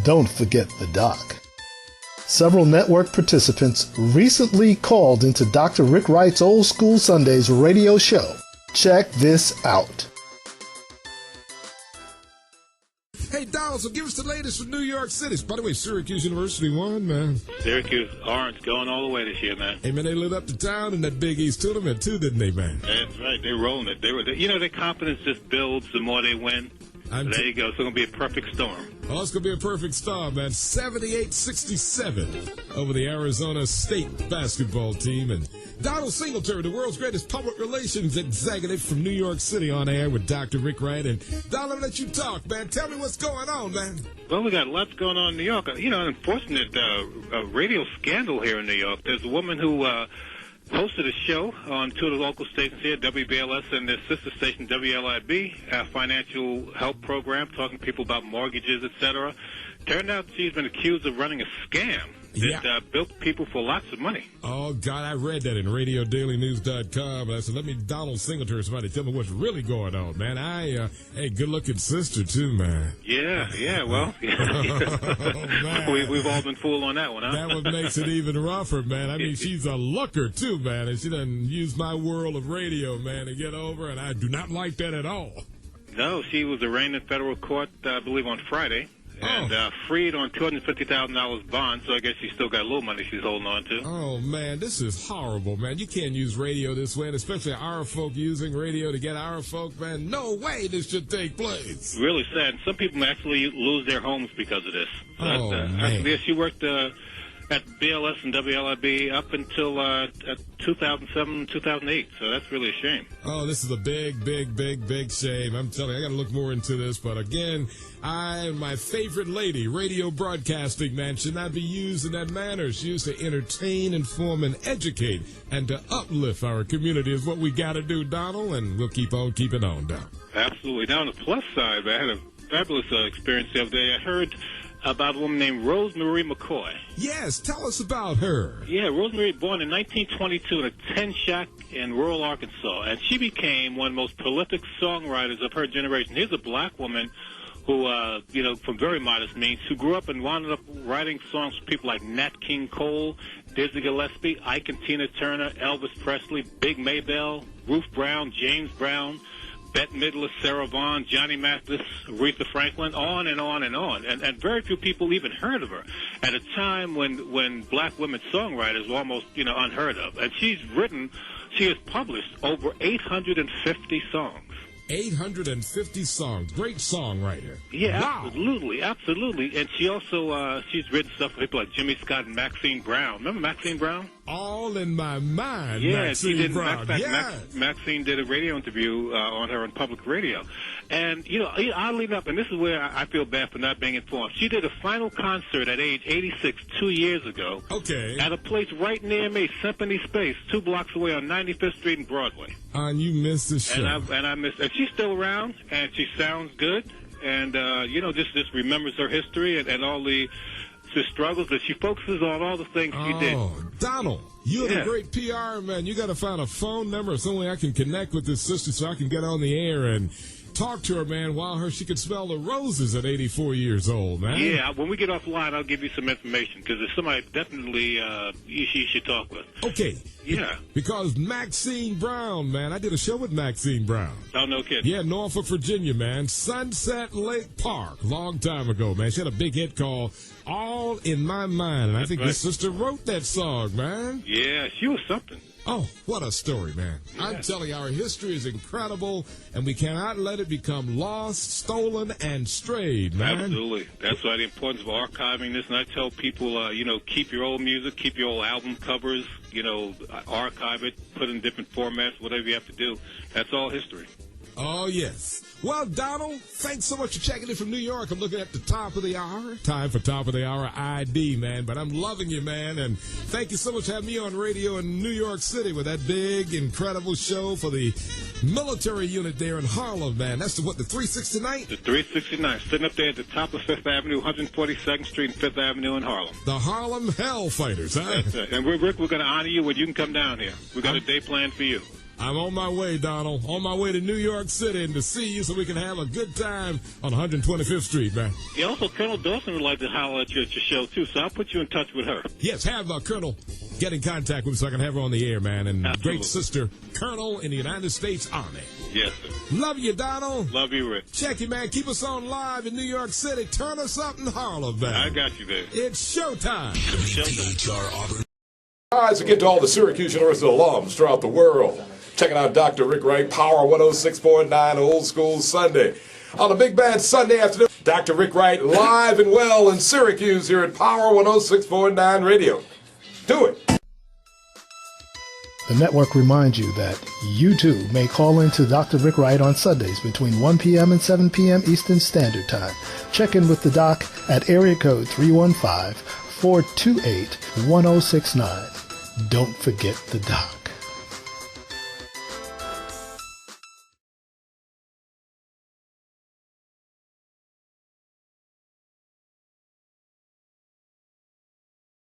Don't forget the doc. Several network participants recently called into Dr. Rick Wright's Old School Sundays radio show. Check this out. Hey, Donald, so give us the latest from New York City. By the way, Syracuse University won, man. Syracuse Orange going all the way this year, man. Hey, man, they lit up the town in that Big East tournament, too, didn't they, man? That's right. They're rolling it. Their confidence just builds the more they win. There you go. It's going to be a perfect storm. Oh, it's going to be a perfect storm, man. 78-67 over the Arizona State basketball team. And Donald Singletary, the world's greatest public relations executive from New York City, on air with Dr. Rick Wright. And Donald, let you talk, man. Tell me what's going on, man. Well, we got lots going on in New York. An unfortunate radio scandal here in New York. There's a woman who hosted a show on two of the local stations here, WBLS and their sister station, WLIB, a financial help program, talking to people about mortgages, etc. Turned out she's been accused of running a scam that built people for lots of money. Oh, God, I read that in RadioDailyNews.com. I said, let me, Donald Singletary, somebody tell me what's really going on, man. Hey, good-looking sister, too, man. Yeah, well, oh, we've all been fooled on that one, huh? That one makes it even rougher, man. I mean, she's a looker, too, man, and she doesn't use my world of radio, man, to get over, and I do not like that at all. No, she was arraigned in federal court, I believe, on Friday. And freed on $250,000 bond, so I guess she's still got a little money she's holding on to. Oh, man, this is horrible, man. You can't use radio this way, and especially our folk using radio to get our folk, man. No way this should take place. Really sad. Some people actually lose their homes because of this. Oh, man. She worked at BLS and WLIB up until 2007, 2008, so that's really a shame. Oh, this is a big shame. I'm telling you, I got to look more into this, but again, my favorite lady, radio broadcasting, man, should not be used in that manner. She used to entertain, inform, and educate, and to uplift our community is what we got to do, Donald, and we'll keep on keeping on, Donald. Absolutely. Now, on the plus side, I had a fabulous experience the other day. I heard about a woman named Rosemary McCoy. Yes, tell us about her. Yeah, Rosemary, born in 1922 in a tin shack in rural Arkansas, and she became one of the most prolific songwriters of her generation. Here's a black woman who, from very modest means, who grew up and wound up writing songs for people like Nat King Cole, Dizzy Gillespie, Ike and Tina Turner, Elvis Presley, Big Maybelle, Ruth Brown, James Brown, Bette Midler, Sarah Vaughan, Johnny Mathis, Aretha Franklin, on and on and on. And very few people even heard of her at a time when black women songwriters were almost, unheard of. And she has published over 850 songs. 850 songs. Great songwriter. Yeah, wow. Absolutely. And she also, she's written stuff for people like Jimmy Scott and Maxine Brown. Remember Maxine Brown? All in my mind, yeah, Maxine she did. Brown. Maxine did a radio interview on her on public radio. And, oddly enough, and this is where I feel bad for not being informed, she did a final concert at age 86 2 years ago. Okay. At a place right near me, Symphony Space, 2 blocks away on 95th Street and Broadway. And you missed the show. And I missed. And she's still around, and she sounds good, and just remembers her history and all the struggles that she focuses on, all the things she did. Oh, Donald, you're the great PR man. You got to find a phone number or some way I can connect with this sister so I can get on the air and talk to her, man, while she could smell the roses at 84 years old, man. Yeah, when we get offline, I'll give you some information, because there's somebody definitely you should talk with. Okay. Yeah. Because Maxine Brown, man, I did a show with Maxine Brown. Oh, no kidding. Yeah, Norfolk, Virginia, man. Sunset Lake Park, long time ago, man. She had a big hit called All in My Mind, and I think this sister wrote that song, man. Yeah, she was something. Oh, what a story, man. Yeah. I'm telling you, our history is incredible, and we cannot let it become lost, stolen, and strayed, man. Absolutely. That's why the importance of archiving this. And I tell people, keep your old music, keep your old album covers, archive it, put it in different formats, whatever you have to do. That's all history. Oh, yes. Well, Donald, thanks so much for checking in from New York. I'm looking at the top of the hour. Time for top of the hour ID, man. But I'm loving you, man. And thank you so much for having me on radio in New York City with that big, incredible show for the military unit there in Harlem, man. That's the 369? The 369, sitting up there at the top of 5th Avenue, 142nd Street and 5th Avenue in Harlem. The Harlem Hellfighters, huh? That's it. And Rick, we're going to honor you when you can come down here. We got a day planned for you. I'm on my way, Donald. On my way to New York City and to see you so we can have a good time on 125th Street, man. Yeah, also, Colonel Dawson would like to holler at you at your show, too, so I'll put you in touch with her. Yes, have Colonel get in contact with me so I can have her on the air, man. And Absolutely. Great sister, Colonel in the United States Army. Yes, sir. Love you, Donald. Love you, Rick. Check you, man. Keep us on live in New York City. Turn us up in Harlem, man. I got you there. It's showtime. WPHR Auburn. All right, so get to all the Syracuse University alums throughout the world. Checking out Dr. Rick Wright, Power 106.9 Old School Sunday. On a big band Sunday afternoon, Dr. Rick Wright live and well in Syracuse here at Power 106.9 Radio. Do it. The network reminds you that you too may call in to Dr. Rick Wright on Sundays between 1 p.m. and 7 p.m. Eastern Standard Time. Check in with the doc at area code 315-428-1069. Don't forget the doc.